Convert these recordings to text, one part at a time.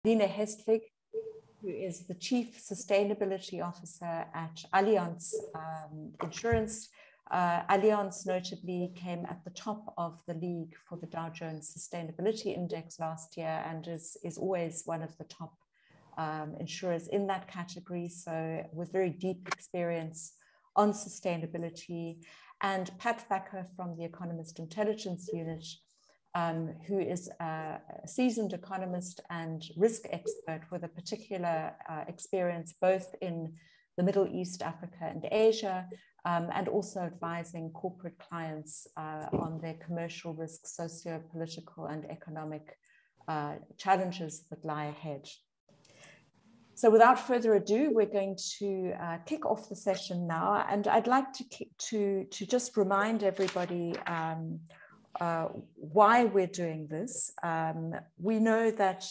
Hestvik, who is the Chief Sustainability Officer at Allianz Insurance. Allianz notably came at the top of the league for the Dow Jones Sustainability Index last year and is always one of the top insurers in that category, so with very deep experience on sustainability. And Thaker from the Economist Intelligence Unit, who is a seasoned economist and risk expert with a particular experience both in the Middle East, Africa, and Asia, and also advising corporate clients on their commercial risk, socio-political, and economic challenges that lie ahead. So without further ado, we're going to kick off the session now, and I'd like to just remind everybody why we're doing this. We know that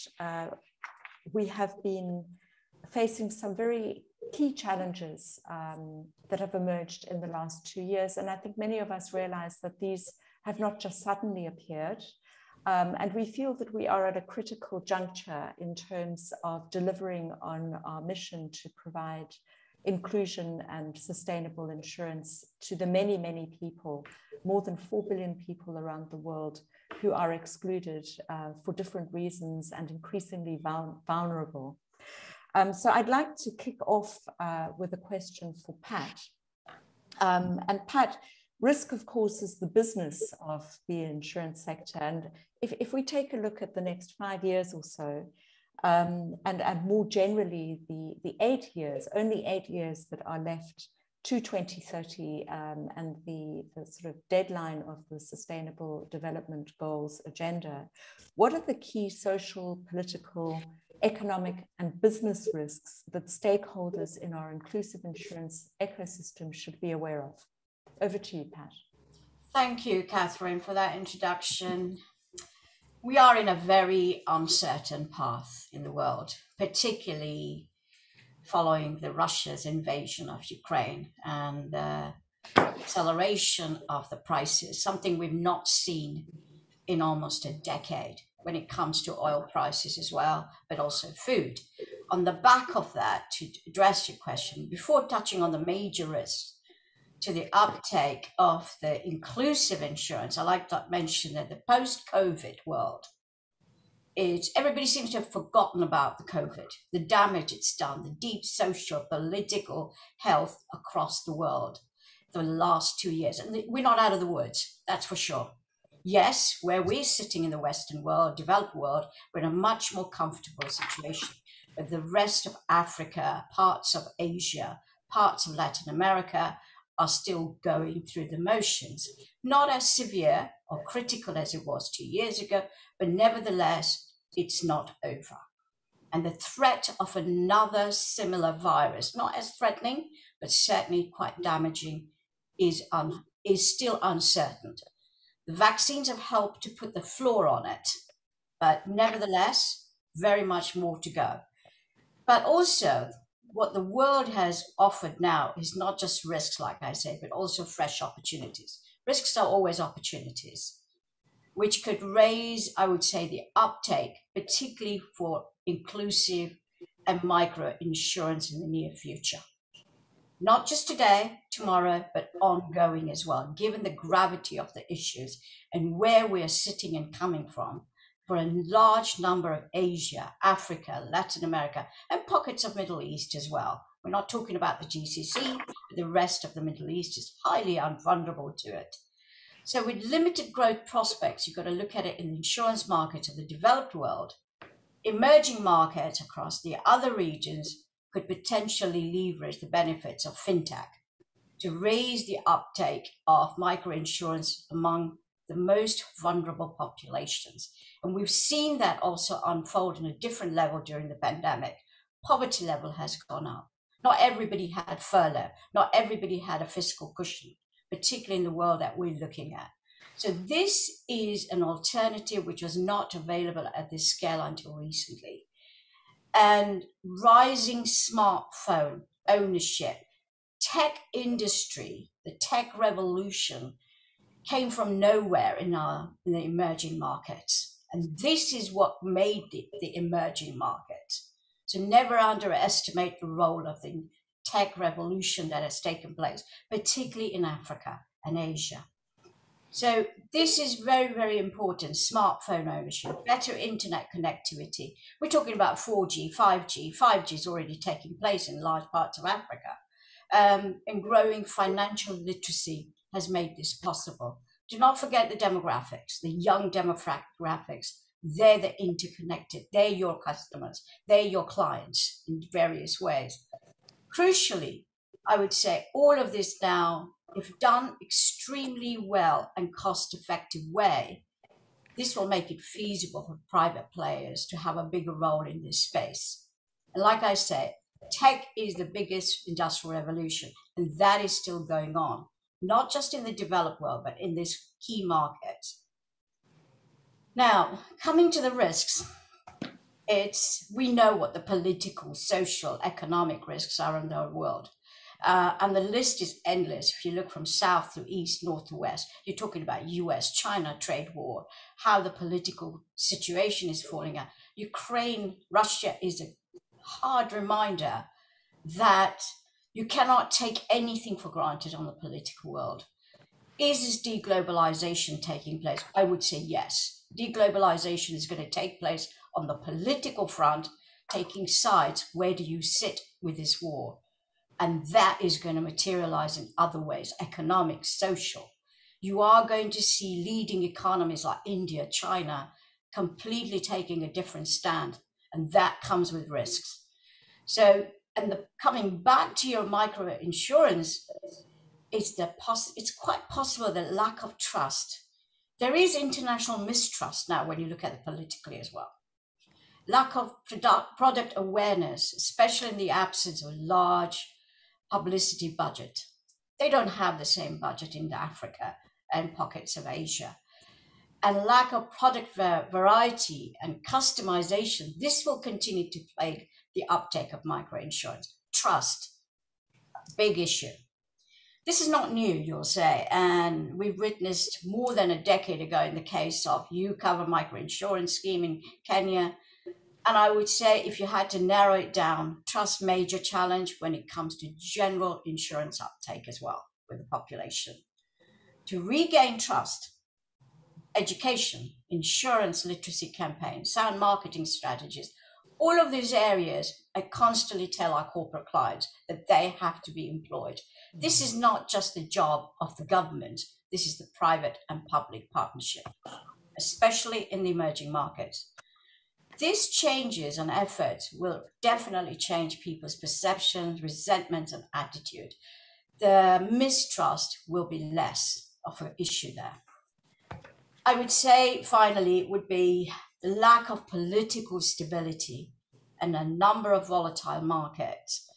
we have been facing some very key challenges that have emerged in the last 2 years, and I think many of us realize that these have not just suddenly appeared. And we feel that we are at a critical juncture in terms of delivering on our mission to provide inclusion and sustainable insurance to the many, many people, more than 4 billion people around the world who are excluded for different reasons and increasingly vulnerable. So I'd like to kick off with a question for Pat. And Pat, risk, of course, is the business of the insurance sector. And if we take a look at the next 5 years or so, and more generally, the 8 years, only 8 years that are left to 2030 and the sort of deadline of the Sustainable Development Goals agenda, what are the key social, political, economic, and business risks that stakeholders in our inclusive insurance ecosystem should be aware of? Over to you, Pat. Thank you, Katharine, for that introduction. We are in a very uncertain path in the world, particularly following Russia's invasion of Ukraine and the acceleration of the prices, something we've not seen in almost a decade when it comes to oil prices as well, but also food. On the back of that, to address your question, before touching on the major risks to the uptake of the inclusive insurance, I like to mention that the post-COVID world, everybody seems to have forgotten about the COVID, the damage it's done, the deep social, political health across the world the last 2 years. And we're not out of the woods, that's for sure. Yes, where we're sitting in the Western world, developed world, we're in a much more comfortable situation. But the rest of Africa, parts of Asia, parts of Latin America are still going through the motions. Not as severe or critical as it was 2 years ago, but nevertheless, it's not over. And the threat of another similar virus, not as threatening, but certainly quite damaging, is still uncertain. The vaccines have helped to put the floor on it, but nevertheless, very much more to go. But also, what the world has offered now is not just risks, like I say, but also fresh opportunities. Risks are always opportunities, which could raise, I would say, the uptake, particularly for inclusive and micro insurance in the near future. Not just today, tomorrow, but ongoing as well, given the gravity of the issues and where we are sitting and coming from for a large number of Asia, Africa, Latin America, and pockets of Middle East as well. We're not talking about the GCC, but the rest of the Middle East is highly vulnerable to it. So with limited growth prospects, you've got to look at it in the insurance markets of the developed world. Emerging markets across the other regions could potentially leverage the benefits of Fintech to raise the uptake of microinsurance among the most vulnerable populations. And we've seen that also unfold on a different level during the pandemic. Poverty level has gone up. Not everybody had furlough. Not everybody had a fiscal cushion, particularly in the world that we're looking at. So this is an alternative which was not available at this scale until recently. And rising smartphone ownership, tech industry, the tech revolution came from nowhere in the emerging markets. And this is what made it the emerging market. So never underestimate the role of the tech revolution that has taken place, particularly in Africa and Asia. So this is very, very important. Smartphone ownership, better internet connectivity. We're talking about 4G, 5G. 5G is already taking place in large parts of Africa. And growing financial literacy has made this possible. Do not forget the demographics, the young demographics. They're the interconnected. They're your customers. They're your clients in various ways. Crucially, I would say all of this now, if done extremely well and cost-effective way, this will make it feasible for private players to have a bigger role in this space. And like I said, tech is the biggest industrial revolution, and that is still going on, not just in the developed world, but in this key market. Now, coming to the risks, we know what the political, social, economic risks are in the world. And the list is endless. If you look from south to east, north to west, you're talking about US-China trade war, how the political situation is falling out. Ukraine, Russia is a hard reminder that you cannot take anything for granted on the political world. Is this deglobalization taking place? I would say yes. Deglobalization is going to take place on the political front, taking sides. Where do you sit with this war? And that is going to materialize in other ways, economic, social. You are going to see leading economies like India, China, completely taking a different stand. And that comes with risks. So, coming back to your microinsurance, it's quite possible that lack of trust. There is international mistrust now when you look at it politically as well. Lack of product awareness, especially in the absence of large publicity budget. They don't have the same budget in Africa and pockets of Asia. And lack of product variety and customization, this will continue to plague the uptake of microinsurance. Trust, big issue. This is not new, you'll say, and we've witnessed more than a decade ago in the case of U-Cover microinsurance scheme in Kenya. And I would say if you had to narrow it down, trust major challenge when it comes to general insurance uptake as well with the population. To regain trust, education, insurance literacy campaigns, sound marketing strategies, all of these areas, I constantly tell our corporate clients that they have to be employed. This is not just the job of the government. This is the private and public partnership, especially in the emerging markets. These changes and efforts will definitely change people's perceptions, resentments, and attitude. The mistrust will be less of an issue there. I would say, finally, it would be the lack of political stability and a number of volatile markets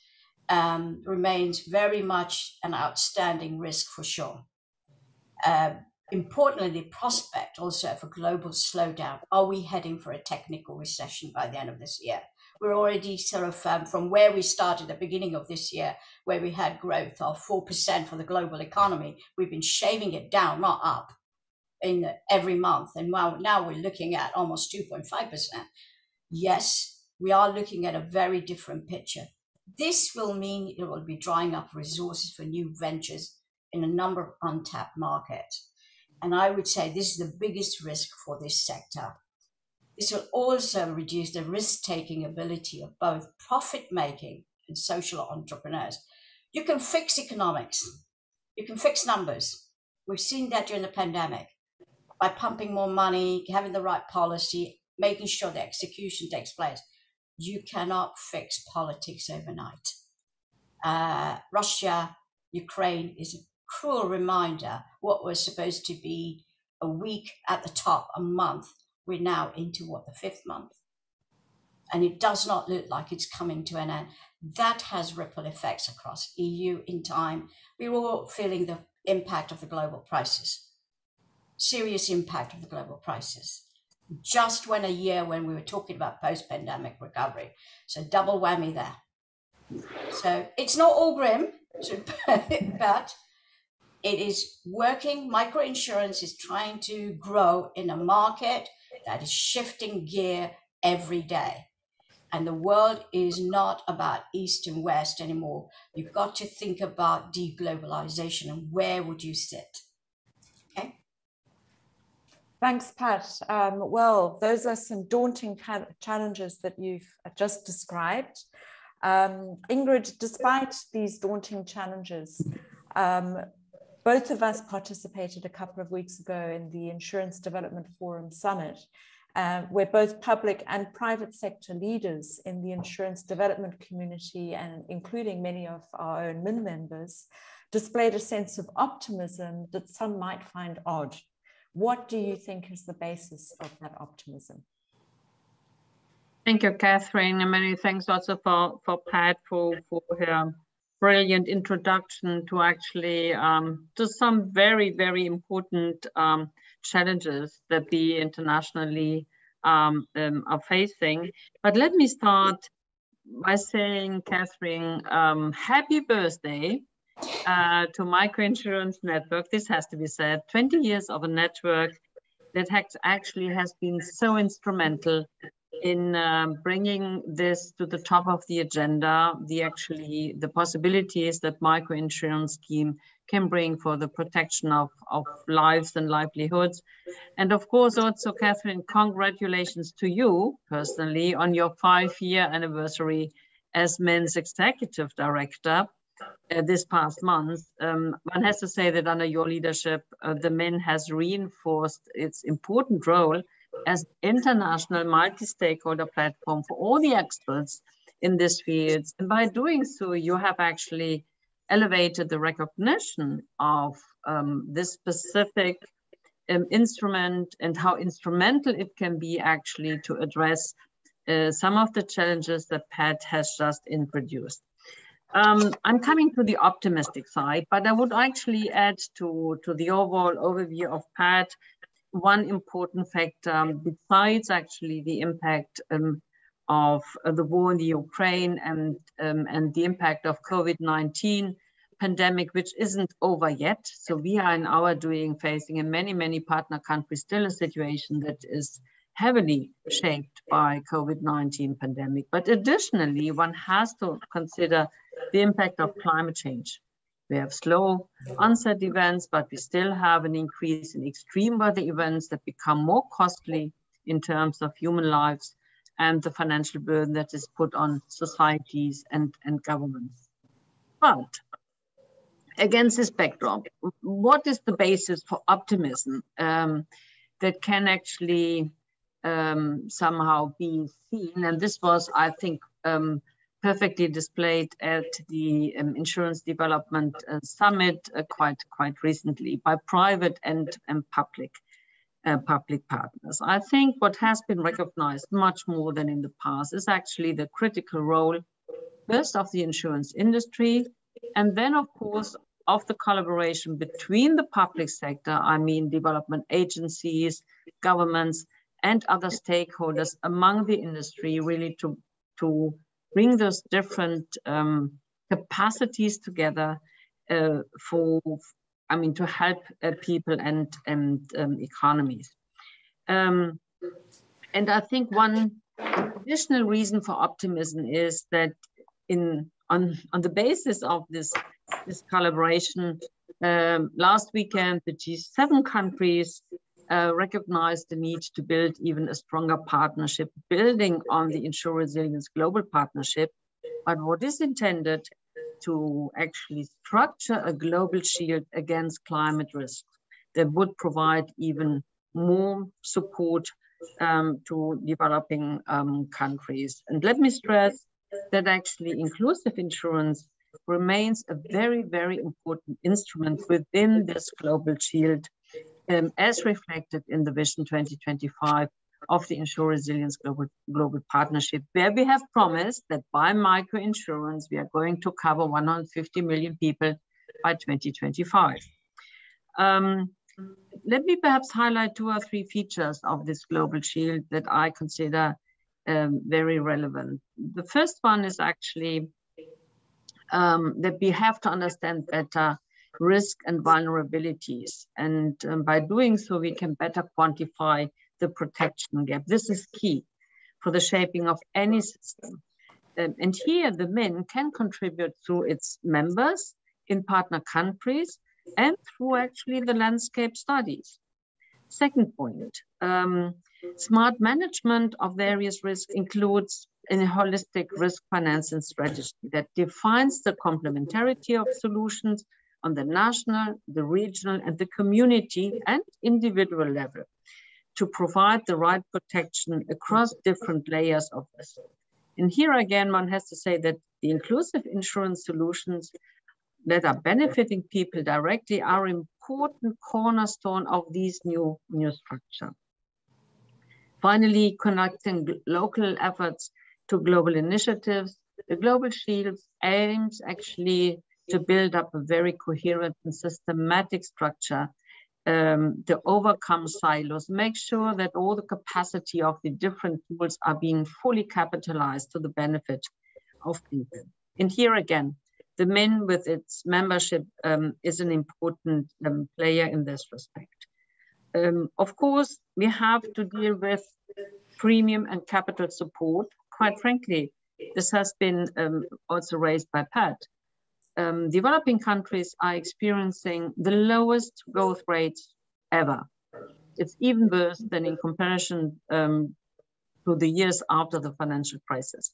remains very much an outstanding risk for sure. Importantly, the prospect also of a global slowdown. Are we heading for a technical recession by the end of this year? We're already sort of from where we started at the beginning of this year, where we had growth of 4% for the global economy. We've been shaving it down, not up, every month. And now we're looking at almost 2.5%. Yes, we are looking at a very different picture. This will mean it will be drying up resources for new ventures in a number of untapped markets. And I would say this is the biggest risk for this sector. This will also reduce the risk-taking ability of both profit-making and social entrepreneurs. You can fix economics. You can fix numbers. We've seen that during the pandemic by pumping more money, having the right policy, making sure the execution takes place. You cannot fix politics overnight. Russia, Ukraine is a cruel reminder. What was supposed to be a week at the top, a month, we're now into the 5th month. And it does not look like it's coming to an end. That has ripple effects across EU in time. We're all feeling the impact of the global crisis, serious impact of the global crisis. Just when a year when we were talking about post-pandemic recovery. So double whammy there. So it's not all grim, but it is working. Microinsurance is trying to grow in a market that is shifting gear every day. And the world is not about East and West anymore. You've got to think about deglobalization and where would you sit? Okay. Thanks, Pat. Well, those are some daunting challenges that you've just described. Ingrid, despite these daunting challenges, both of us participated a couple of weeks ago in the Insurance Development Forum Summit, where both public and private sector leaders in the insurance development community, and including many of our own MIN members, displayed a sense of optimism that some might find odd. What do you think is the basis of that optimism? Thank you, Katharine, and many thanks also for Pat for her brilliant introduction to actually to some very, very important challenges that we internationally are facing. But let me start by saying, Katharine, happy birthday to Microinsurance Network. This has to be said. 20 years of a network that actually has been so instrumental in bringing this to the top of the agenda, the possibilities that microinsurance scheme can bring for the protection of lives and livelihoods. And of course, also, Katharine, congratulations to you personally on your 5-year anniversary as Men's Executive Director this past month. One has to say that under your leadership, the Men has reinforced its important role as international multi-stakeholder platform for all the experts in this field. And by doing so, you have actually elevated the recognition of this specific instrument and how instrumental it can be actually to address some of the challenges that Pat has just introduced. I'm coming to the optimistic side, but I would actually add to the overall overview of Pat one important factor besides actually the impact of the war in the Ukraine and the impact of COVID-19 pandemic, which isn't over yet. So we are in our doing facing in many partner countries still a situation that is heavily shaped by COVID-19 pandemic. But additionally, one has to consider the impact of climate change. We have slow onset events, but we still have an increase in extreme weather events that become more costly in terms of human lives and the financial burden that is put on societies and governments. But against this backdrop, what is the basis for optimism that can actually somehow be seen? And this was, I think, perfectly displayed at the Insurance Development Summit quite recently by private and public partners. I think what has been recognized much more than in the past is actually the critical role, first of the insurance industry, and then of course of the collaboration between the public sector, I mean development agencies, governments, and other stakeholders among the industry, really to bring those different capacities together to help people and economies. And I think one additional reason for optimism is that on the basis of this collaboration, last weekend the G7 countries recognized the need to build even a stronger partnership, building on the Insure Resilience Global Partnership, but what is intended to actually structure a global shield against climate risks that would provide even more support to developing countries. And let me stress that actually inclusive insurance remains a very, very important instrument within this global shield, as reflected in the Vision 2025 of the Insure Resilience Global Partnership, where we have promised that by microinsurance, we are going to cover 150 million people by 2025. Let me perhaps highlight 2 or 3 features of this global shield that I consider very relevant. The first one is actually that we have to understand better risk and vulnerabilities. And by doing so, we can better quantify the protection gap. This is key for the shaping of any system. And here the MIN can contribute through its members in partner countries and through actually the landscape studies. Second point, smart management of various risks includes a holistic risk financing strategy that defines the complementarity of solutions on the national, the regional, and the community and individual level to provide the right protection across different layers of risk. And here again, one has to say that the inclusive insurance solutions that are benefiting people directly are an important cornerstone of these new structure. Finally, connecting local efforts to global initiatives, the Global Shield aims actually to build up a very coherent and systematic structure to overcome silos, make sure that all the capacity of the different tools are being fully capitalized to the benefit of people. And here again, the MIN with its membership is an important player in this respect. Of course, we have to deal with premium and capital support. Quite frankly, this has been also raised by Pat. Developing countries are experiencing the lowest growth rates ever. It's even worse than in comparison to the years after the financial crisis.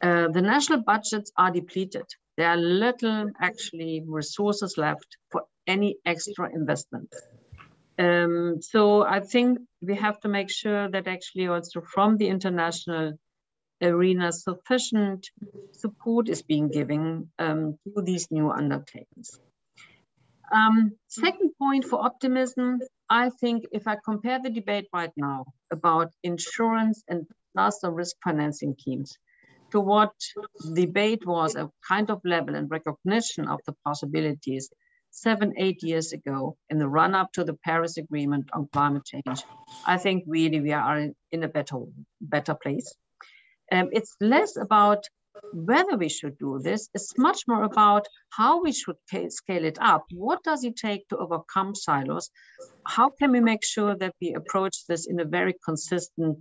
The national budgets are depleted. There are little actually resources left for any extra investment. So I think we have to make sure that actually also from the international arena, sufficient support is being given to these new undertakings. Second point for optimism, I think if I compare the debate right now about insurance and disaster risk financing schemes to what the debate was a kind of level and recognition of the possibilities 7-8 years ago in the run-up to the Paris Agreement on climate change, I think really we are in a better place. It's less about whether we should do this. It's much more about how we should scale it up. What does it take to overcome silos? How can we make sure that we approach this in a very consistent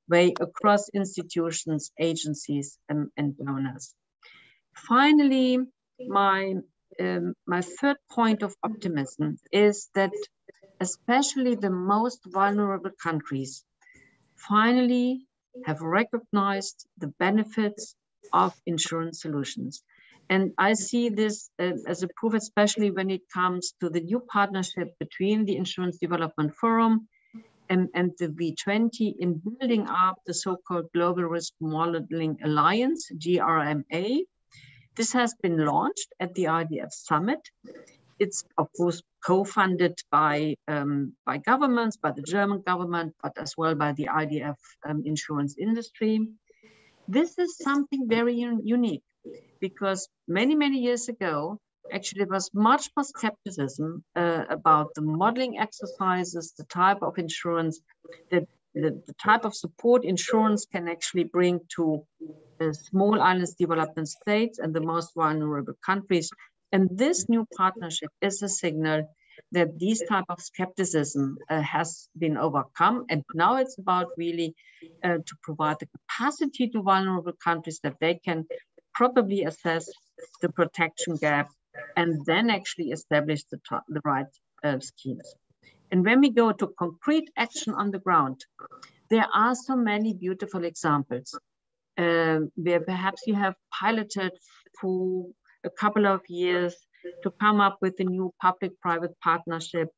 way across institutions, agencies, and donors? Finally, my third point of optimism is that especially the most vulnerable countries finally have recognized the benefits of insurance solutions. And I see this as a proof, especially when it comes to the new partnership between the Insurance Development Forum and the V20 in building up the so-called Global Risk Modeling Alliance, JMM. This has been launched at the IDF Summit. It's of course co-funded by governments, by the German government, but as well by the IDF insurance industry. This is something very unique because many years ago, actually there was much more skepticism about the modeling exercises, the type of insurance, the type of support insurance can actually bring to the small islands development states and the most vulnerable countries. And this new partnership is a signal that these type of skepticism has been overcome. And now it's about really to provide the capacity to vulnerable countries that they can properly assess the protection gap and then actually establish the right schemes. And when we go to concrete action on the ground, there are so many beautiful examples where perhaps you have piloted for a couple of years to come up with a new public-private partnership,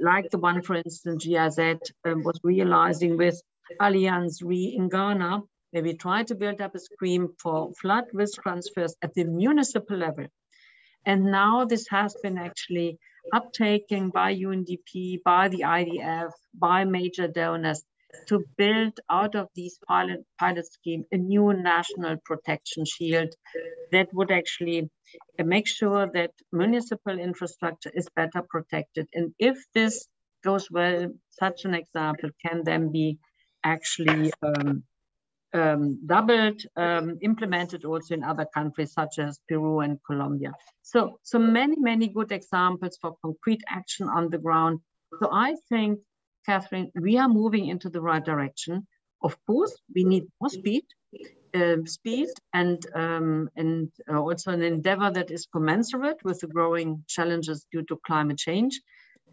like the one, for instance, GIZ was realizing with Allianz Re in Ghana, where we try to build up a scheme for flood risk transfers at the municipal level. And now this has been actually uptaken by UNDP, by the IDF, by major donors to build out of these pilot scheme a new national protection shield that would actually make sure that municipal infrastructure is better protected. And if this goes well, such an example can then be actually doubled, implemented also in other countries such as Peru and Colombia. So many good examples for concrete action on the ground. So I think Katharine, we are moving into the right direction. Of course, we need more speed and also an endeavor that is commensurate with the growing challenges due to climate change.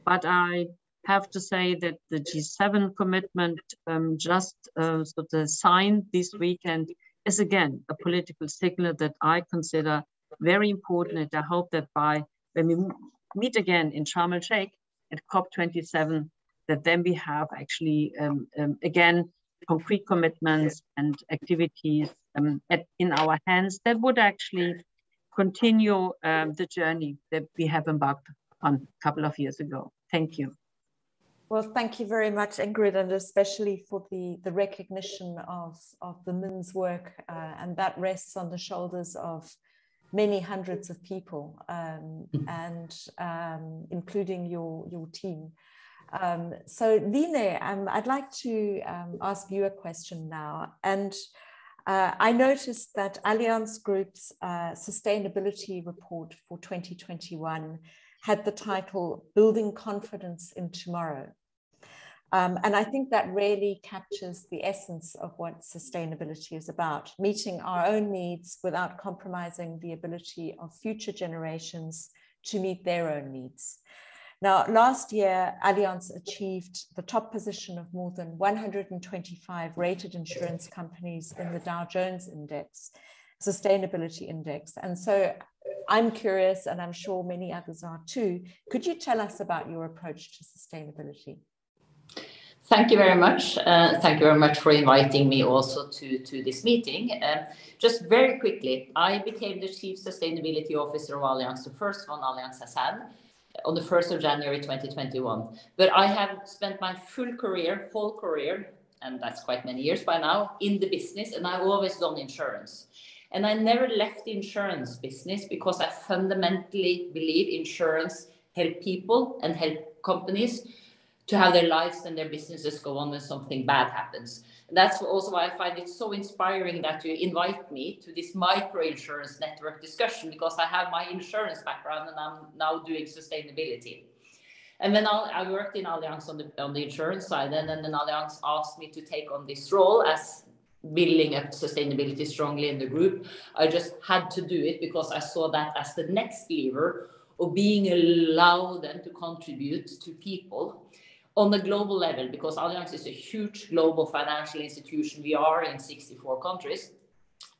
But I have to say that the G7 commitment signed this weekend is again a political signal that I consider very important. And I hope that when we meet again in Sharm el-Sheikh at COP27, that then we have actually again concrete commitments and activities in our hands that would actually continue the journey that we have embarked on a couple of years ago. Thank you. Well, thank you very much, Ingrid, and especially for the recognition of the Min's work, and that rests on the shoulders of many hundreds of people, and including your team. So Line, I'd like to ask you a question now. And I noticed that Allianz Group's sustainability report for 2021 had the title Building Confidence in Tomorrow. And I think that really captures the essence of what sustainability is about, meeting our own needs without compromising the ability of future generations to meet their own needs. Now, last year, Allianz achieved the top position of more than 125 rated insurance companies in the Dow Jones Index, Sustainability Index. And so I'm curious, and I'm sure many others are too, could you tell us about your approach to sustainability? Thank you very much. Thank you very much for inviting me also to this meeting. Just very quickly, I became the Chief Sustainability Officer of Allianz, the first one Allianz has had, on the 1st of January 2021. But I have spent my whole career, and that's quite many years by now, in the business, and I've always done insurance. And I never left the insurance business because I fundamentally believe insurance help people and help companies to have their lives and their businesses go on when something bad happens. And that's also why I find it so inspiring that you invite me to this microinsurance network discussion, because I have my insurance background and I'm now doing sustainability. And then I worked in Allianz on the insurance side, and then Allianz asked me to take on this role as building up sustainability strongly in the group. I just had to do it because I saw that as the next lever of being allowed them to contribute to people on the global level, because Allianz is a huge global financial institution. We are in 64 countries,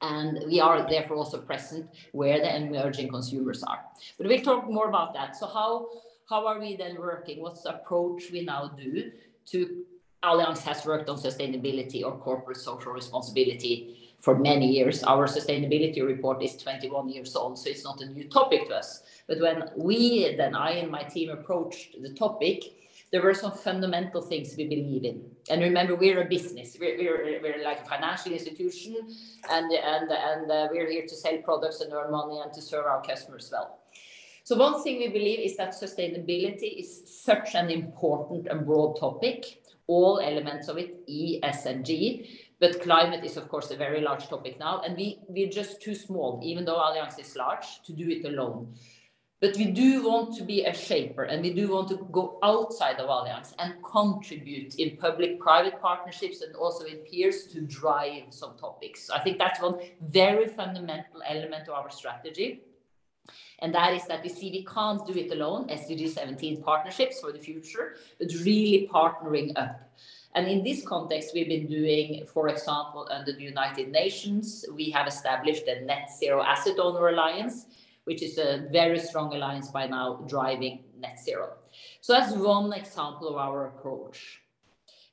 and we are therefore also present where the emerging consumers are. But we'll talk more about that. So how are we then working? What's the approach we now do to Allianz has worked on sustainability or corporate social responsibility for many years. Our sustainability report is 21 years old, so it's not a new topic to us. But when I and my team approached the topic, there were some fundamental things we believe in. And remember, we're a business. We're like a financial institution, and we're here to sell products and earn money and to serve our customers well. So one thing we believe is that sustainability is such an important and broad topic, all elements of it, E, S, and G. But climate is, of course, a very large topic now, and we're just too small, even though Allianz is large, to do it alone. But we do want to be a shaper, and we do want to go outside of Allianz and contribute in public-private partnerships and also in peers to drive some topics. I think that's one very fundamental element of our strategy. And that is that we see we can't do it alone, SDG 17 partnerships for the future, but really partnering up. And in this context, we've been doing, for example, under the United Nations, we have established a Net Zero Asset Owner Alliance, which is a very strong alliance by now driving net zero. So that's one example of our approach.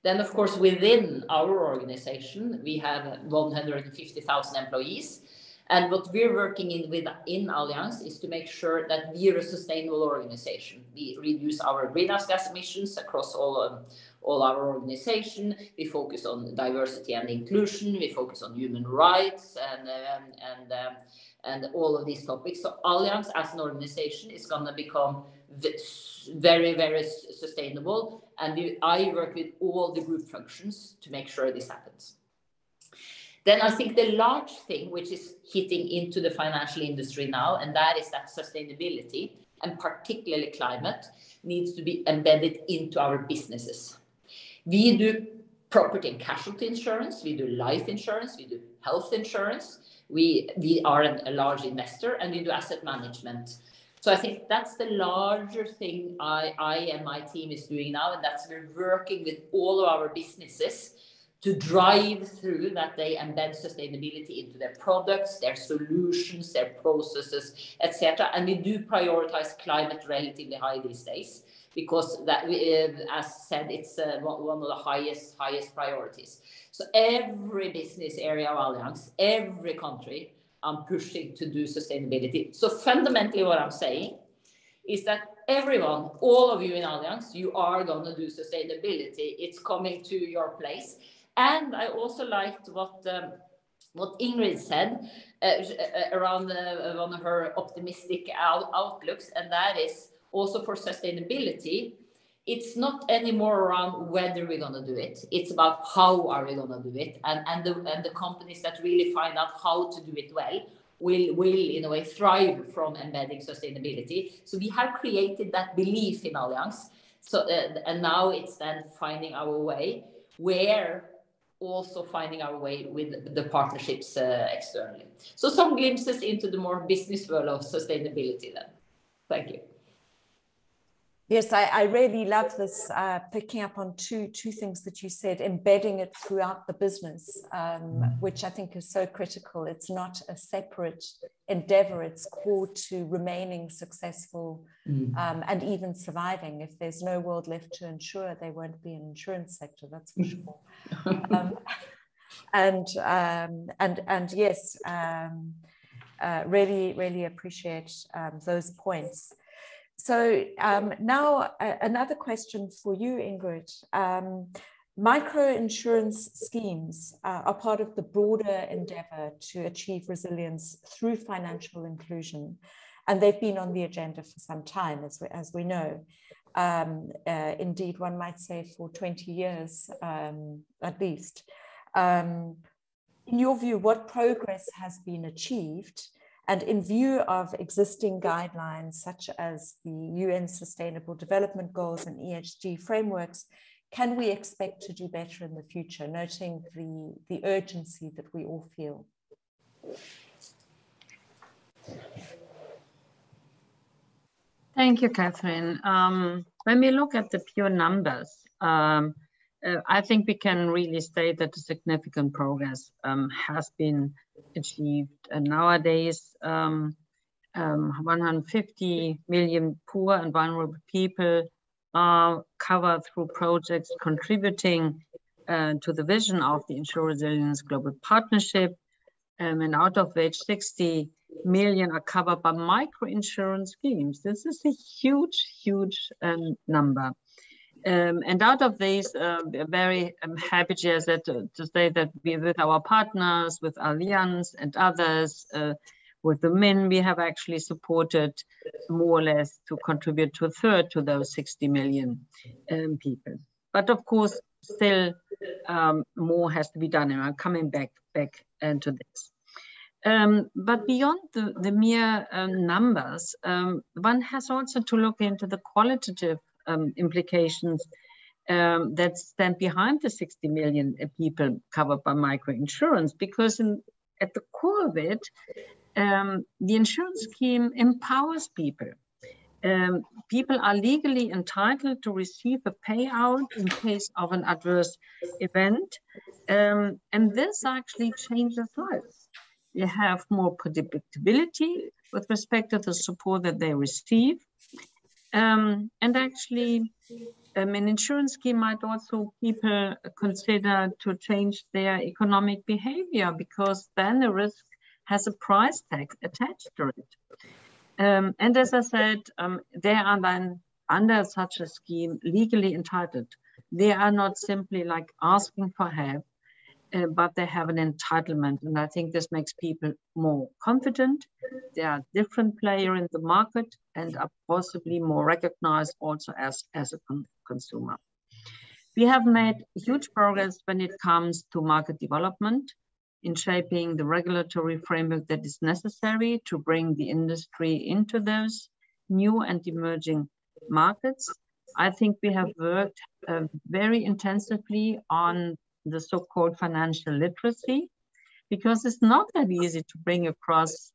Then, of course, within our organization, we have 150,000 employees. And what we're working in Allianz is to make sure that we're a sustainable organization. We reduce our greenhouse gas emissions across all our organization. We focus on diversity and inclusion. We focus on human rights and all of these topics. So Allianz as an organization is going to become very, very sustainable. And I work with all the group functions to make sure this happens. Then I think the large thing which is hitting into the financial industry now, and that is that sustainability, and particularly climate, needs to be embedded into our businesses. We do property and casualty insurance, we do life insurance, we do health insurance, we are a large investor, and we do asset management. So I think that's the larger thing I and my team is doing now, and that's we're working with all of our businesses to drive through that they embed sustainability into their products, their solutions, their processes, etc. And we do prioritize climate relatively high these days, because that, as said, it's one of the highest priorities. So every business area of Allianz, every country, I'm pushing to do sustainability. So fundamentally what I'm saying is that everyone, all of you in Allianz, you are going to do sustainability. It's coming to your place. And I also liked what Ingrid said around one of her optimistic outlooks, and that is also for sustainability. It's not anymore around whether we're going to do it. It's about how are we going to do it. And the companies that really find out how to do it well will in a way thrive from embedding sustainability. So we have created that belief in Allianz. So and now it's then finding our way, where also finding our way with the partnerships externally. So some glimpses into the more business world of sustainability then. Thank you. Yes, I really love this, picking up on two things that you said, embedding it throughout the business, which I think is so critical. It's not a separate endeavor, it's core to remaining successful and even surviving. If there's no world left to insure, there won't be an insurance sector, that's for sure. And yes, really appreciate those points. So now another question for you, Ingrid. Microinsurance schemes are part of the broader endeavor to achieve resilience through financial inclusion, and they've been on the agenda for some time, as we know. Indeed, one might say for 20 years at least. In your view, what progress has been achieved? And in view of existing guidelines such as the UN Sustainable Development Goals and ESG frameworks, can we expect to do better in the future, noting the urgency that we all feel? Thank you, Katharine. When we look at the pure numbers, I think we can really state that significant progress has been achieved. And nowadays, 150 million poor and vulnerable people are covered through projects contributing to the vision of the Insure Resilience Global Partnership. And out of which 60 million are covered by microinsurance schemes. This is a huge number. And out of these, we're very happy to say that we, with our partners, with Allianz and others, with the MIN, we have actually supported more or less to contribute to a third to those 60 million people. But of course, still more has to be done, and I'm coming back into this. But beyond the mere numbers, one has also to look into the qualitative implications that stand behind the 60 million people covered by microinsurance, because at the core of it, the insurance scheme empowers people. People are legally entitled to receive a payout in case of an adverse event, and this actually changes lives. You have more predictability with respect to the support that they receive. And actually, an insurance scheme might also people consider to change their economic behavior, because then the risk has a price tag attached to it. And as I said, they are then under such a scheme legally entitled. They are not simply like asking for help, but they have an entitlement. And I think this makes people more confident. They are a different player in the market and are possibly more recognized also as a consumer. We have made huge progress when it comes to market development in shaping the regulatory framework that is necessary to bring the industry into those new and emerging markets. I think we have worked very intensively on the so-called financial literacy, because it's not that easy to bring across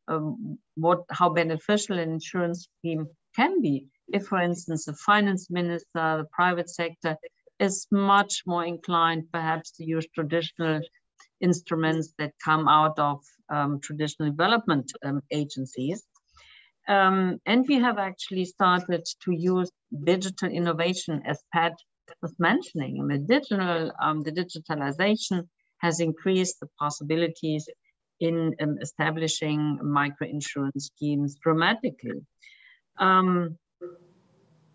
how beneficial an insurance scheme can be. If, for instance, the finance minister, the private sector is much more inclined perhaps to use traditional instruments that come out of traditional development agencies. And we have actually started to use digital innovation, as Pat was mentioning. And the digitalization has increased the possibilities in establishing microinsurance schemes dramatically.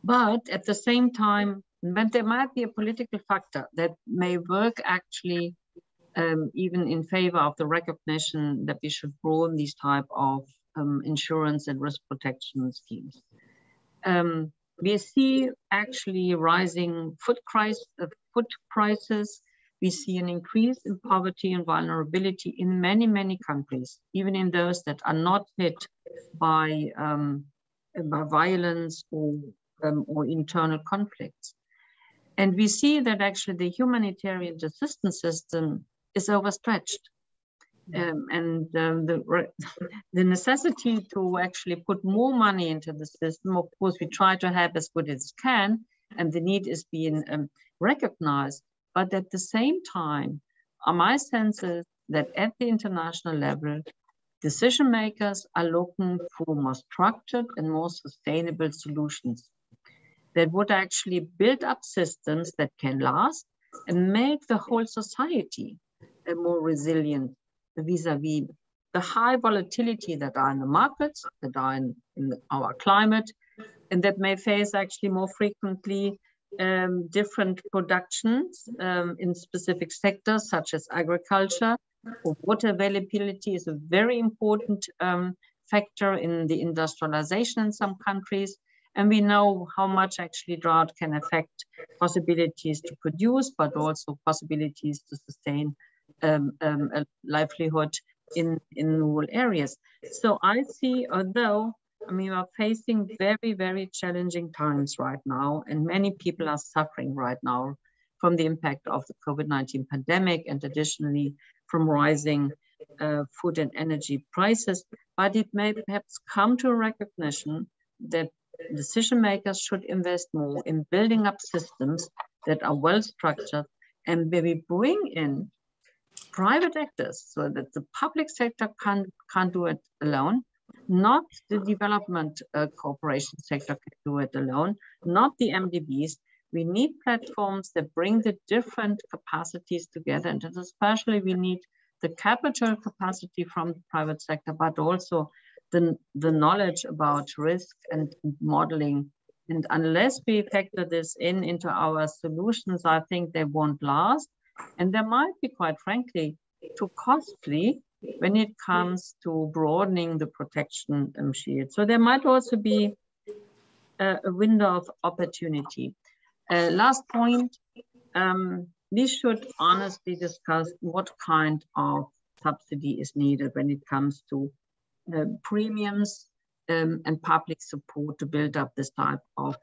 But at the same time, but there might be a political factor that may work actually even in favor of the recognition that we should broaden these type of insurance and risk protection schemes. We see actually rising food prices. We see an increase in poverty and vulnerability in many, many countries, even in those that are not hit by violence or internal conflicts. And we see that actually the humanitarian assistance system is overstretched. The necessity to actually put more money into the system, of course, we try to help as good as we can, and the need is being recognized. But at the same time, my sense is that at the international level, decision makers are looking for more structured and more sustainable solutions that would actually build up systems that can last and make the whole society more resilient vis-a-vis the high volatility that are in the markets, that are in our climate, and that may face actually more frequently different productions in specific sectors such as agriculture. Or water availability is a very important factor in the industrialization in some countries. And we know how much actually drought can affect possibilities to produce, but also possibilities to sustain a livelihood in rural areas. So I see, although we are facing very, very challenging times right now, and many people are suffering right now from the impact of the COVID-19 pandemic, and additionally from rising food and energy prices, but it may perhaps come to a recognition that decision makers should invest more in building up systems that are well structured, and maybe bring in private actors so that the public sector can't do it alone, not the development cooperation sector can do it alone, not the MDBs. We need platforms that bring the different capacities together, and especially we need the capital capacity from the private sector, but also the knowledge about risk and modeling. And unless we factor this into our solutions, I think they won't last. And they might be, quite frankly, too costly when it comes to broadening the protection shield. So there might also be a window of opportunity. Last point, we should honestly discuss what kind of subsidy is needed when it comes to premiums and public support to build up this type of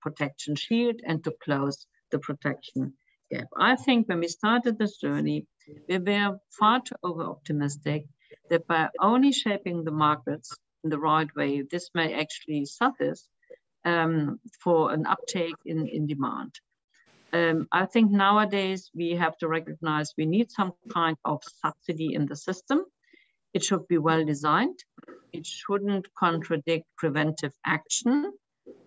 protection shield and to close the protection gap. I think when we started this journey, we were far too over-optimistic that by only shaping the markets in the right way, this may actually suffice for an uptake in demand. I think nowadays we have to recognize we need some kind of subsidy in the system. It should be well designed. It shouldn't contradict preventive action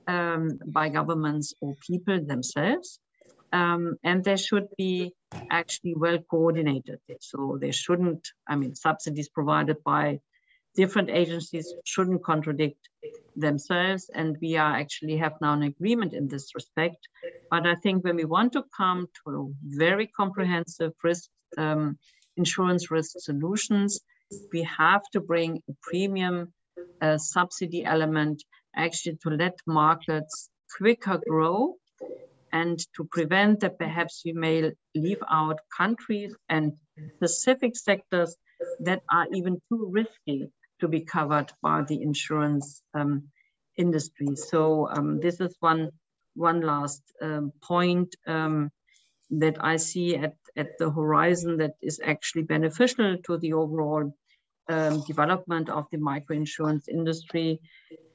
by governments or people themselves. And they should be actually well coordinated. So they shouldn't, subsidies provided by different agencies shouldn't contradict themselves. And we have now an agreement in this respect. But I think when we want to come to very comprehensive risk, insurance risk solutions, we have to bring a premium subsidy element actually to let markets quicker grow, and to prevent that perhaps we may leave out countries and specific sectors that are even too risky to be covered by the insurance industry. So this is one one last point that I see at the horizon that is actually beneficial to the overall development of the microinsurance industry.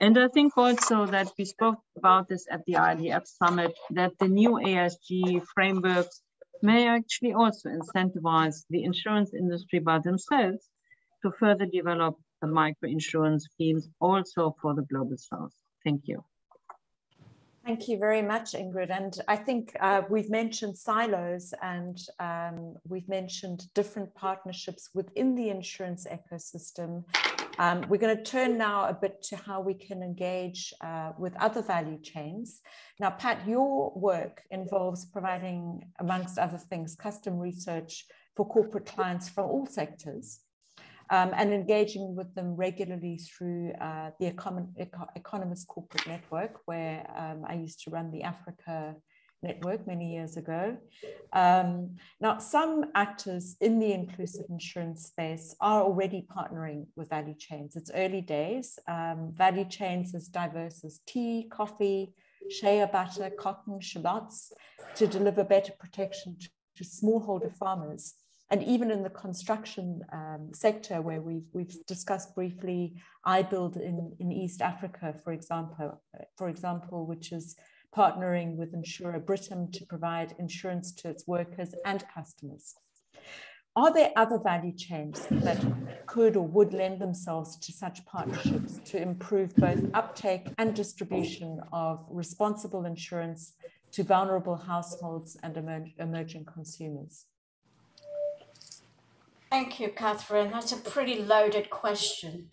And I think also that we spoke about this at the IDF summit, that the new ASG frameworks may actually also incentivize the insurance industry by themselves to further develop the microinsurance schemes also for the global south. Thank you. Thank you very much, Ingrid. And I think we've mentioned silos, and we've mentioned different partnerships within the insurance ecosystem. We're going to turn now a bit to how we can engage with other value chains. Now, Pat, your work involves providing, amongst other things, custom research for corporate clients from all sectors, and engaging with them regularly through the Economist corporate network, where I used to run the Africa network many years ago. Now, some actors in the inclusive insurance space are already partnering with value chains. It's early days. Value chains as diverse as tea, coffee, shea butter, cotton, shallots, to deliver better protection to smallholder farmers. And even in the construction sector, where we've discussed briefly, iBuild in East Africa, for example, which is partnering with insurer Britam to provide insurance to its workers and customers. Are there other value chains that could or would lend themselves to such partnerships to improve both uptake and distribution of responsible insurance to vulnerable households and emerging consumers? Thank you, Katharine. That's a pretty loaded question.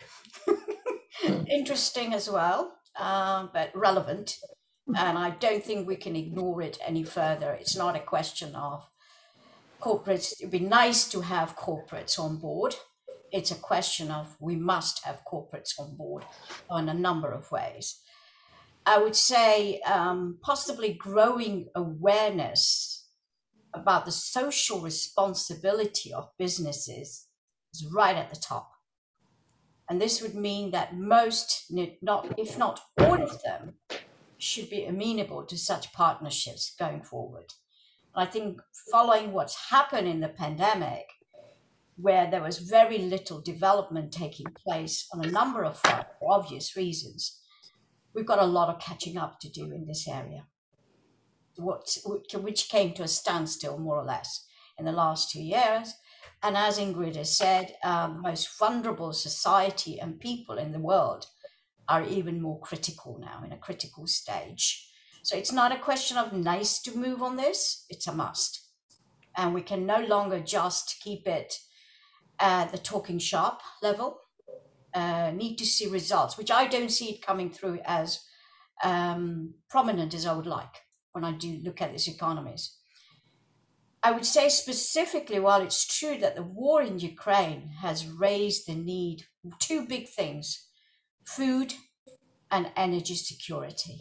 Interesting as well, but relevant. And I don't think we can ignore it any further. It's not a question of corporates. It'd be nice to have corporates on board. It's a question of we must have corporates on board in a number of ways. I would say possibly growing awareness about the social responsibility of businesses is right at the top. And this would mean that most, if not all of them, should be amenable to such partnerships going forward. And I think following what's happened in the pandemic, where there was very little development taking place on a number of fronts for obvious reasons, we've got a lot of catching up to do in this area, which came to a standstill more or less in the last 2 years. And as Ingrid has said, the most vulnerable society and people in the world are even more critical now, in a critical stage. So it's not a question of nice to move on this, it's a must. And we can no longer just keep it at the talking shop level. Need to see results, which I don't see it coming through as prominent as I would like when I do look at this Economist. I would say specifically, while it's true that the war in Ukraine has raised the need, two big things, food and energy security.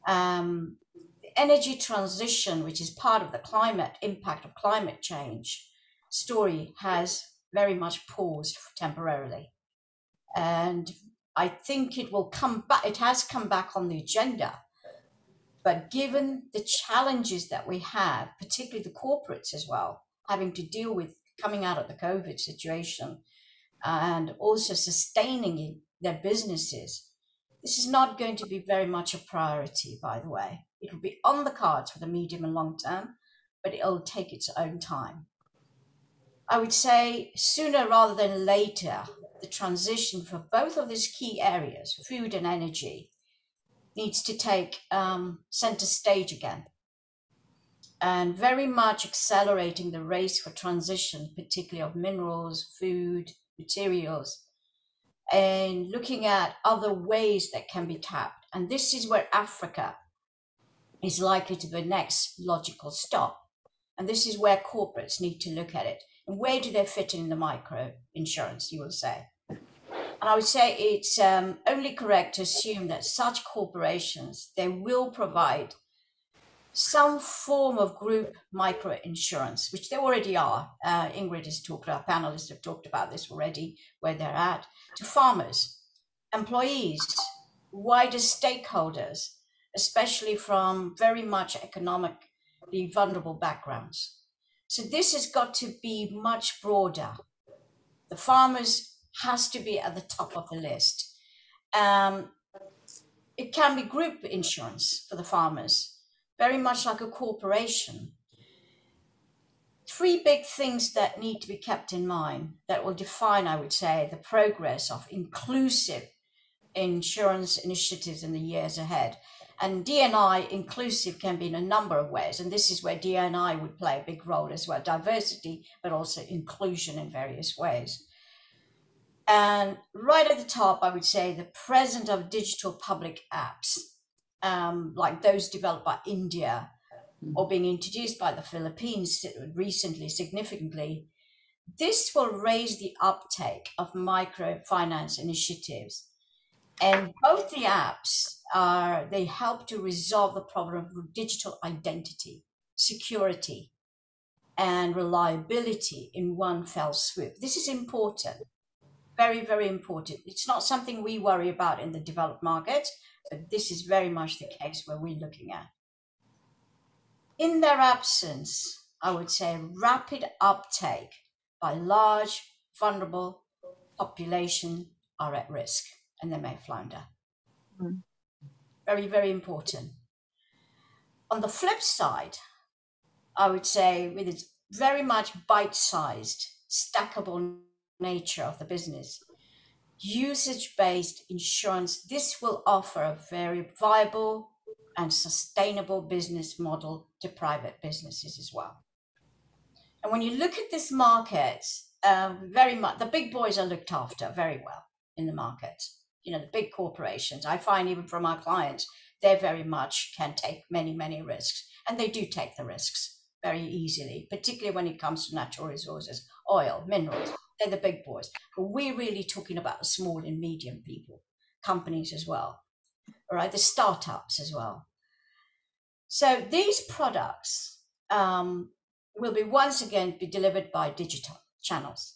The energy transition, which is part of the climate impact of climate change story, has very much paused temporarily. And I think it will come back, it has come back on the agenda. But given the challenges that we have, particularly the corporates as well, having to deal with coming out of the COVID situation and also sustaining their businesses, this is not going to be very much a priority, by the way. It will be on the cards for the medium and long term, but it'll take its own time. I would say sooner rather than later, the transition for both of these key areas, food and energy, needs to take center stage again, and very much accelerating the race for transition, particularly of minerals, food, materials, and looking at other ways that can be tapped. And this is where Africa is likely to be the next logical stop. And this is where corporates need to look at it. And where do they fit in the micro insurance, you will say? And I would say it's only correct to assume that such corporations, they will provide some form of group micro insurance, which they already are. Ingrid has talked about, panelists have talked about this already, where they're at, to farmers, employees, wider stakeholders, especially from very much economically vulnerable backgrounds. So this has got to be much broader. The farmers has to be at the top of the list. It can be group insurance for the farmers, very much like a corporation. Three big things that need to be kept in mind that will define, I would say, the progress of inclusive insurance initiatives in the years ahead. And D&I inclusive can be in a number of ways. And this is where D&I would play a big role as well, diversity, but also inclusion in various ways. And right at the top, I would say the presence of digital public apps, like those developed by India or being introduced by the Philippines recently, significantly, this will raise the uptake of microfinance initiatives. And both the apps they help to resolve the problem of digital identity, security, and reliability in one fell swoop. This is important, very, very important. It's not something we worry about in the developed market, but this is very much the case where we're looking at. In their absence, I would say rapid uptake by large, vulnerable population are at risk and they may flounder. Mm. Very, very important. On the flip side, I would say with its very much bite-sized, stackable nature of the business, usage-based insurance, this will offer a very viable and sustainable business model to private businesses as well. And when you look at this market, very much the big boys are looked after very well in the market. You know, the big corporations, I find even from our clients, they very much can take many, many risks. And they do take the risks very easily, particularly when it comes to natural resources, oil, minerals. They're the big boys. But we're really talking about the small and medium people, companies as well, all right, the startups as well. So these products will be once again be delivered by digital channels.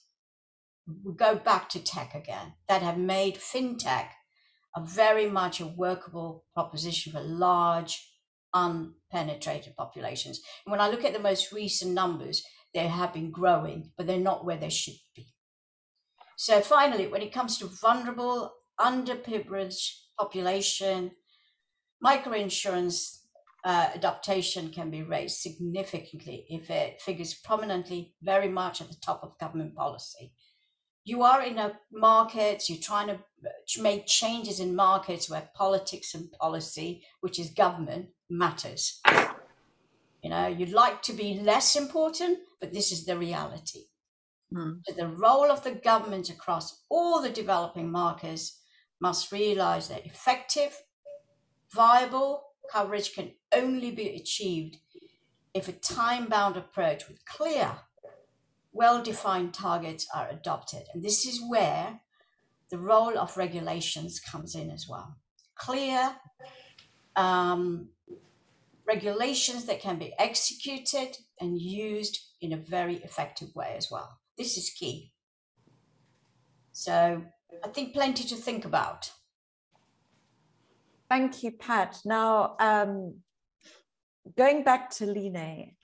We go back to tech again, that have made fintech a very much a workable proposition for large, unpenetrated populations. And when I look at the most recent numbers, they have been growing, but they're not where they should be. So finally, when it comes to vulnerable, underprivileged population, microinsurance adaptation can be raised significantly if it figures prominently very much at the top of government policy. You are in a market, you're trying to make changes in markets where politics and policy, which is government, matters. You know, you'd like to be less important, but this is the reality. So the role of the government across all the developing markets must realize that effective, viable coverage can only be achieved if a time-bound approach with clear, well-defined targets are adopted. And this is where the role of regulations comes in as well. Clear regulations that can be executed and used in a very effective way as well. This is key. So I think plenty to think about. Thank you, Pat. Now, going back to Line,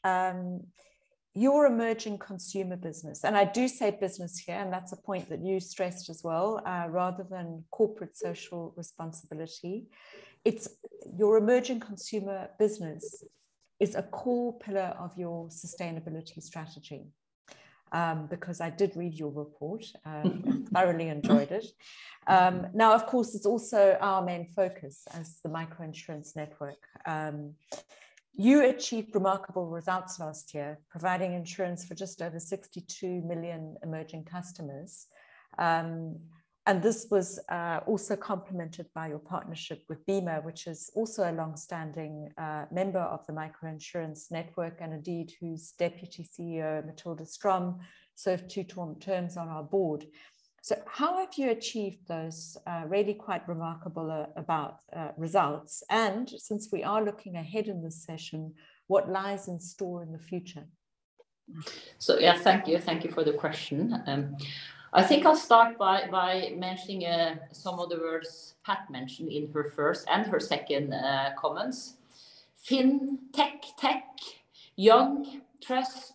your emerging consumer business, and I do say business here, and that's a point that you stressed as well, rather than corporate social responsibility. It's your emerging consumer business is a core pillar of your sustainability strategy. Because I did read your report, thoroughly enjoyed it. Now, of course, it's also our main focus as the Microinsurance Network. You achieved remarkable results last year, providing insurance for just over 62 million emerging customers. And this was also complemented by your partnership with BIMA, which is also a long-standing member of the Microinsurance Network, and indeed whose Deputy CEO, Matilda Strom, served 2 terms on our board. So how have you achieved those really quite remarkable results? And since we are looking ahead in this session, what lies in store in the future? So yeah, thank you for the question. I think I'll start by mentioning some of the words Pat mentioned in her first and her second comments. Fintech, tech, young, trust,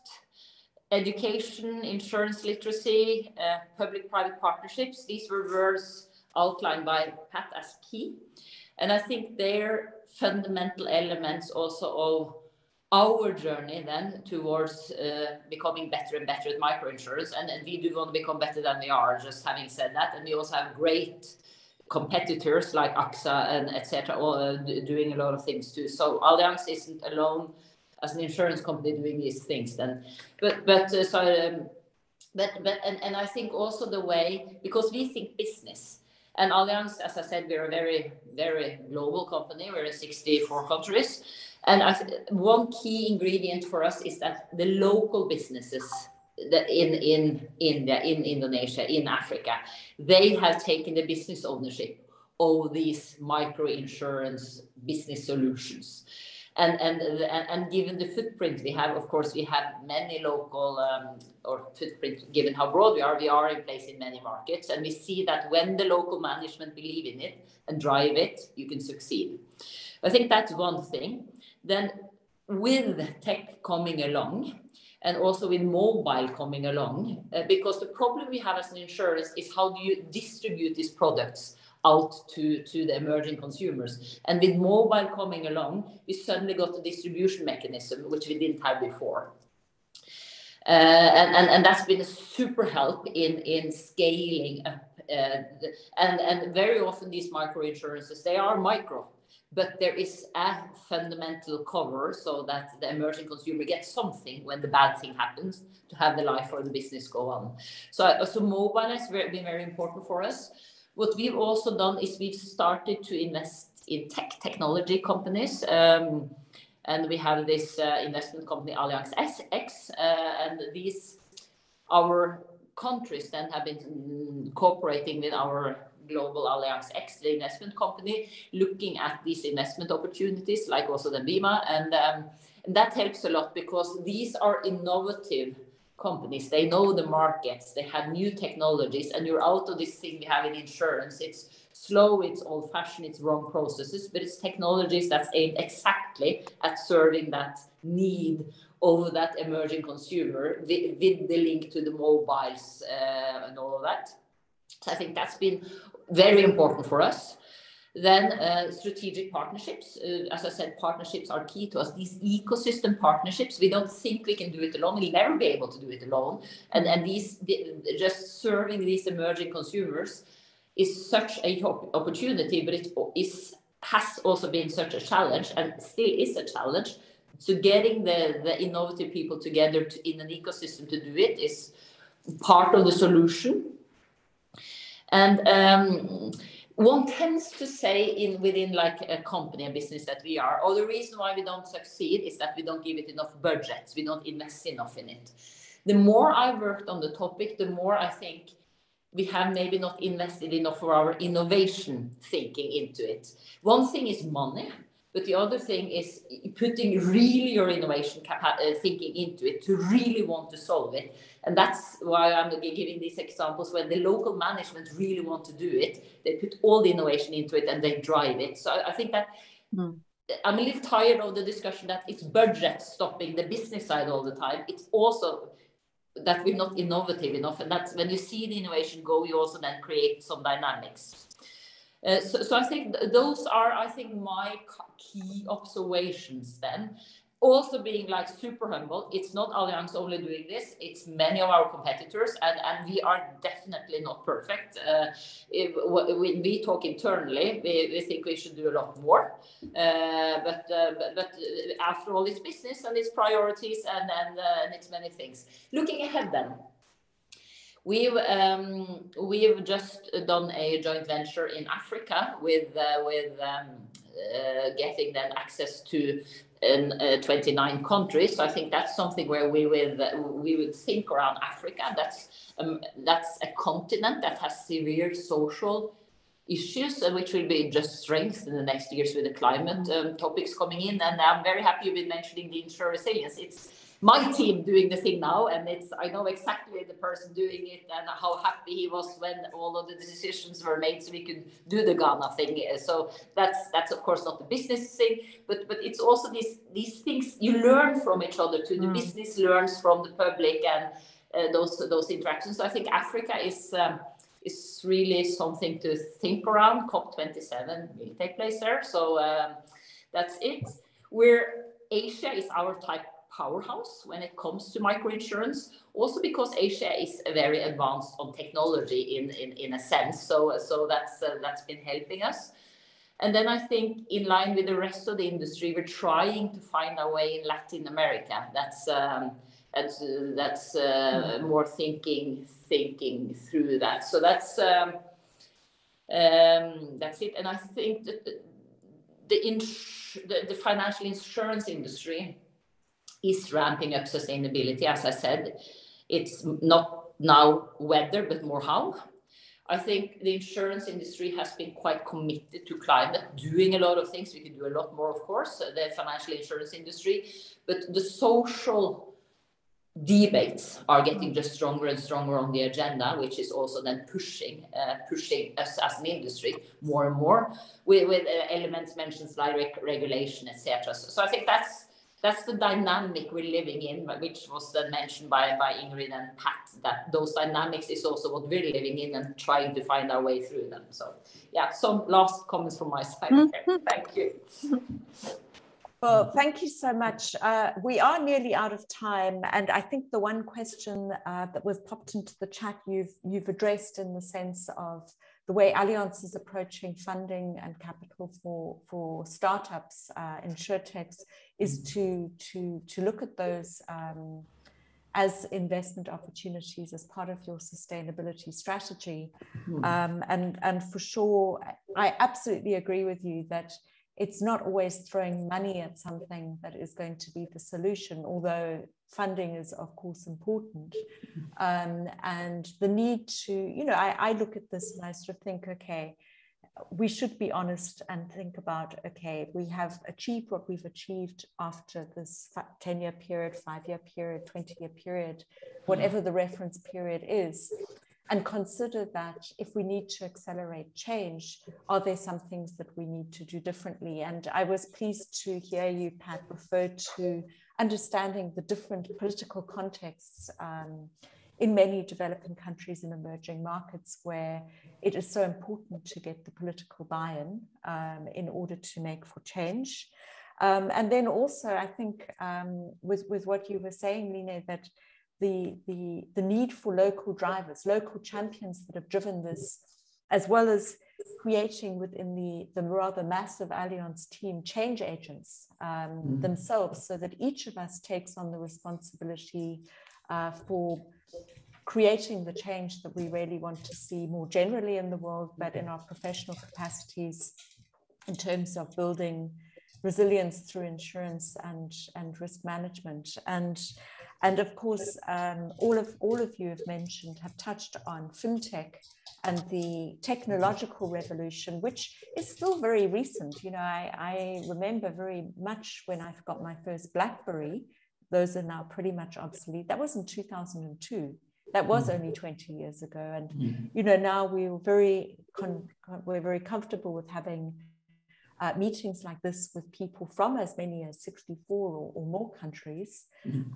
education, insurance literacy, public-private partnerships. These were words outlined by Pat as key. And I think they're fundamental elements also of our journey then towards becoming better and better at microinsurance. And we do want to become better than we are, just having said that. And we also have great competitors like AXA and etc. doing a lot of things too. So Allianz isn't alone as an insurance company doing these things then. And I think also the way, because we think business, and Allianz, as I said, we're a very, very global company. We're in 64 countries. And one key ingredient for us is that the local businesses in India, in Indonesia, in Africa, they have taken the business ownership of these microinsurance business solutions. And given the footprint we have, of course, we have many local or footprint, given how broad we are in place in many markets. And we see that when the local management believe in it and drive it, you can succeed. I think that's one thing. Then with tech coming along, and also with mobile coming along, because the problem we have as an insurance is how do you distribute these products out to the emerging consumers. And with mobile coming along, we suddenly got a distribution mechanism, which we didn't have before. And that's been a super help in scaling up. And very often these microinsurances, they are micro, but there is a fundamental cover so that the emerging consumer gets something when the bad thing happens to have the life or the business go on. So mobile has been very important for us. What we've also done is we've started to invest in technology companies. And we have this investment company, Allianz X, and our countries then have been cooperating with our global Allianz X, the investment company, looking at these investment opportunities, like also the BIMA, and that helps a lot because these are innovative companies. They know the markets, they have new technologies, and you're out of this thing we have in insurance. It's slow, it's old-fashioned, it's wrong processes, but it's technologies that's aimed exactly at serving that need of that emerging consumer with the link to the mobiles and all of that. So I think that's been very important for us. Then strategic partnerships. As I said, partnerships are key to us. These ecosystem partnerships, we don't think we can do it alone. We'll never be able to do it alone. And just serving these emerging consumers is such a opportunity, but it has also been such a challenge and still is a challenge. So getting the innovative people together in an ecosystem to do it is part of the solution. And one tends to say within like a company, a business that we are, the reason why we don't succeed is that we don't give it enough budgets. We don't invest enough in it. The more I worked on the topic, the more I think we have maybe not invested enough for our innovation thinking into it. One thing is money, but the other thing is putting really your innovation thinking into it to really want to solve it. And that's why I'm giving these examples. When the local management really want to do it, they put all the innovation into it and they drive it. So I think that I'm a little tired of the discussion that it's budget stopping the business side all the time. It's also that we're not innovative enough. And that's when you see the innovation go, you also then create some dynamics. So I think those are, my key observations then. Also being like super humble. It's not Allianz only doing this. It's many of our competitors, and we are definitely not perfect. When we talk internally, we think we should do a lot more. But after all, it's business and it's priorities and it's many things. Looking ahead then. We've just done a joint venture in Africa with getting then access to 29 countries. So I think that's something where we would think around Africa. That's a continent that has severe social issues, which will be just strengthened in the next years with the climate topics coming in. And I'm very happy you've been mentioning the insurance resilience. my team doing the thing now, and I know exactly the person doing it and how happy he was when all of the decisions were made so we could do the Ghana thing. So that's of course not the business thing, but it's also these things you learn from each other too. The business learns from the public, and those interactions. So I think Africa is really something to think around. COP27 will take place there, so that's it. Asia is our type powerhouse when it comes to microinsurance, also because Asia is very advanced on technology in a sense, so that's been helping us. And then I think in line with the rest of the industry, we're trying to find our way in Latin America. That's more thinking through that. So that's it. And I think that the financial insurance industry is ramping up sustainability. As I said, it's not now whether, but more how. I think the insurance industry has been quite committed to climate, doing a lot of things. We could do a lot more, of course, the financial insurance industry, but the social debates are getting just stronger and stronger on the agenda, which is also then pushing us as an industry more and more with elements mentioned like regulation, etc. So I think that's the dynamic we're living in, which was then mentioned by Ingrid and Pat, that those dynamics is also what we're living in and trying to find our way through them. So yeah, some last comments from my side. Thank you. Well, thank you so much. We are nearly out of time, and I think the one question that was popped into the chat you've addressed in the sense of the way Allianz is approaching funding and capital for startups, insurtechs, is to look at those as investment opportunities as part of your sustainability strategy. And for sure, I absolutely agree with you that it's not always throwing money at something that is going to be the solution, although funding is, of course, important. And the need to, I look at this and I sort of think, okay, we should be honest and think about, okay, we have achieved what we've achieved after this 10-year period, 5-year period, 20-year period, whatever the reference period is. And consider that if we need to accelerate change, are there some things that we need to do differently? And I was pleased to hear you, Pat, refer to understanding the different political contexts in many developing countries and emerging markets, where it is so important to get the political buy-in in order to make for change. And then also, I think with what you were saying, Line, that the need for local drivers, local champions that have driven this, as well as creating within the rather massive Allianz team change agents themselves, so that each of us takes on the responsibility for creating the change that we really want to see more generally in the world, but in our professional capacities in terms of building resilience through insurance and risk management. And of course, all of you have touched on fintech and the technological revolution, which is still very recent. I remember very much when I got my first BlackBerry. Those are now pretty much obsolete. That was in 2002. That was only 20 years ago. And now we're very comfortable with having meetings like this with people from as many as 64 or more countries.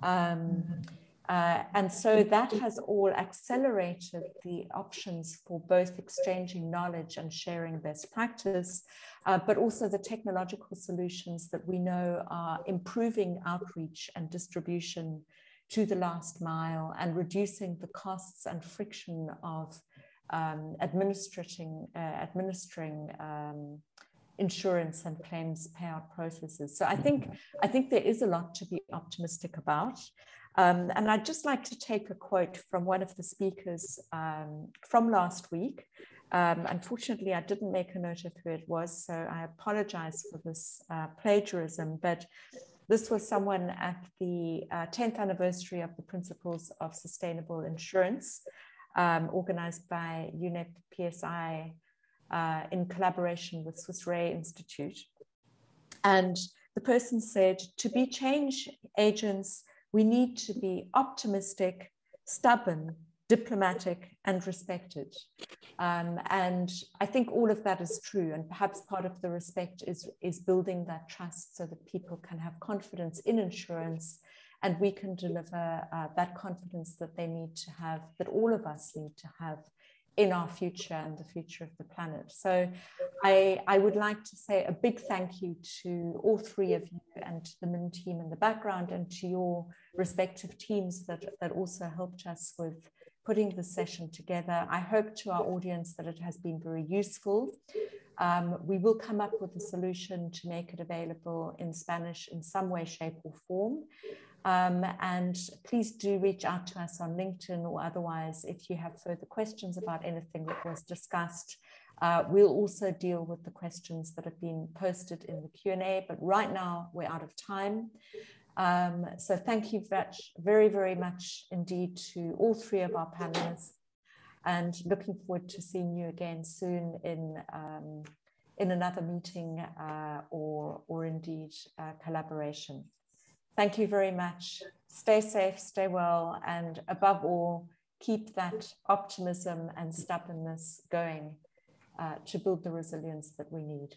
And so that has all accelerated the options for both exchanging knowledge and sharing best practice, but also the technological solutions that we know are improving outreach and distribution to the last mile and reducing the costs and friction of administering insurance and claims payout processes. So I think there is a lot to be optimistic about. And I'd just like to take a quote from one of the speakers from last week. Unfortunately, I didn't make a note of who it was, so I apologize for this plagiarism, but this was someone at the 10th anniversary of the Principles of Sustainable Insurance, organized by UNEP PSI in collaboration with Swiss Re Institute. And the person said, to be change agents, we need to be optimistic, stubborn, diplomatic, and respected. And I think all of that is true. And perhaps part of the respect is building that trust so that people can have confidence in insurance, and we can deliver that confidence that they need to have, that all of us need to have in our future and the future of the planet. So I would like to say a big thank you to all three of you and to the MIN team in the background and to your respective teams that also helped us with putting this session together. I hope to our audience that it has been very useful. We will come up with a solution to make it available in Spanish in some way, shape or form. And please do reach out to us on LinkedIn or otherwise if you have further questions about anything that was discussed. We'll also deal with the questions that have been posted in the Q&A, but right now we're out of time. So thank you very, very much indeed to all three of our panelists, and looking forward to seeing you again soon in another meeting or indeed collaboration. Thank you very much. Stay safe, stay well, and above all, keep that optimism and stubbornness going to build the resilience that we need.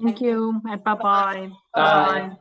Thank you, and bye-bye. Bye.